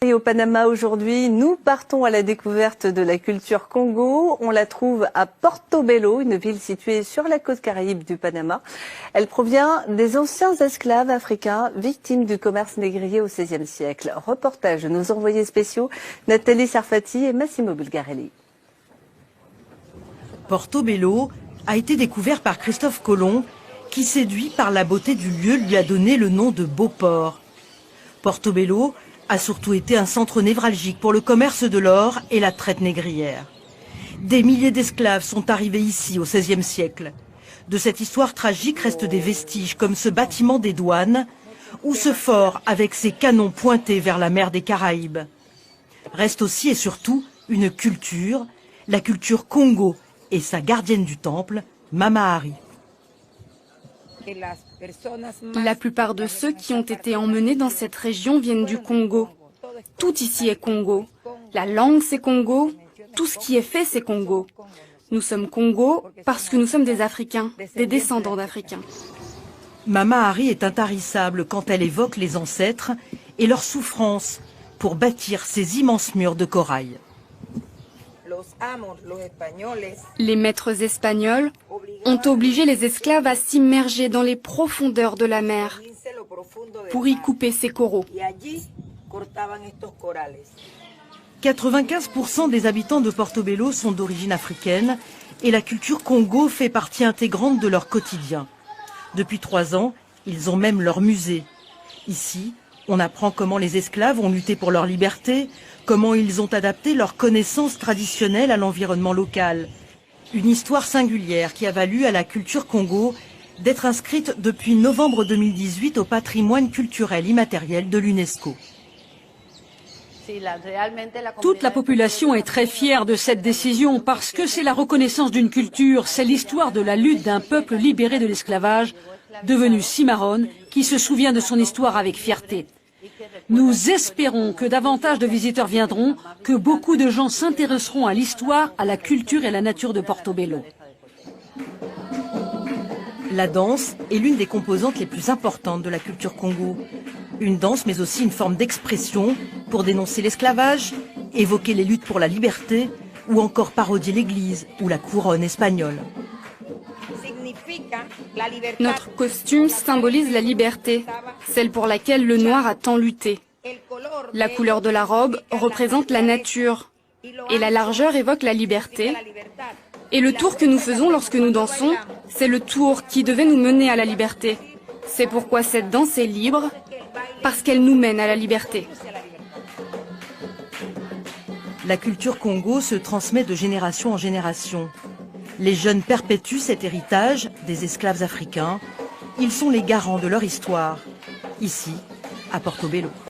Et au Panama aujourd'hui, nous partons à la découverte de la culture Congo. On la trouve à Portobello, une ville située sur la côte caraïbe du Panama. Elle provient des anciens esclaves africains victimes du commerce négrier au XVIe siècle. Reportage de nos envoyés spéciaux Nathalie Sarfati et Massimo Bulgarelli. Portobello a été découvert par Christophe Colomb, qui, séduit par la beauté du lieu, lui a donné le nom de Beauport. Portobello a surtout été un centre névralgique pour le commerce de l'or et la traite négrière. Des milliers d'esclaves sont arrivés ici au XVIe siècle. De cette histoire tragique restent des vestiges comme ce bâtiment des douanes ou ce fort avec ses canons pointés vers la mer des Caraïbes. Reste aussi et surtout une culture, la culture Congo et sa gardienne du temple, Mama Hari. La plupart de ceux qui ont été emmenés dans cette région viennent du Congo. Tout ici est Congo. La langue c'est Congo, tout ce qui est fait c'est Congo. Nous sommes Congo parce que nous sommes des Africains, des descendants d'Africains. Mama Hari est intarissable quand elle évoque les ancêtres et leurs souffrances pour bâtir ces immenses murs de corail. Les maîtres espagnols ont obligé les esclaves à s'immerger dans les profondeurs de la mer pour y couper ces coraux. 95% des habitants de Portobello sont d'origine africaine et la culture Congo fait partie intégrante de leur quotidien. Depuis 3 ans, ils ont même leur musée. Ici, on apprend comment les esclaves ont lutté pour leur liberté, comment ils ont adapté leurs connaissances traditionnelles à l'environnement local. Une histoire singulière qui a valu à la culture Congo d'être inscrite depuis novembre 2018 au patrimoine culturel immatériel de l'UNESCO. Toute la population est très fière de cette décision parce que c'est la reconnaissance d'une culture, c'est l'histoire de la lutte d'un peuple libéré de l'esclavage, devenu cimarron, qui se souvient de son histoire avec fierté. Nous espérons que davantage de visiteurs viendront, que beaucoup de gens s'intéresseront à l'histoire, à la culture et à la nature de Portobello. La danse est l'une des composantes les plus importantes de la culture Congo. Une danse mais aussi une forme d'expression pour dénoncer l'esclavage, évoquer les luttes pour la liberté ou encore parodier l'église ou la couronne espagnole. Notre costume symbolise la liberté, celle pour laquelle le noir a tant lutté. La couleur de la robe représente la nature et la largeur évoque la liberté. Et le tour que nous faisons lorsque nous dansons, c'est le tour qui devait nous mener à la liberté. C'est pourquoi cette danse est libre, parce qu'elle nous mène à la liberté. La culture Congo se transmet de génération en génération. Les jeunes perpétuent cet héritage des esclaves africains. Ils sont les garants de leur histoire, ici, à Portobello.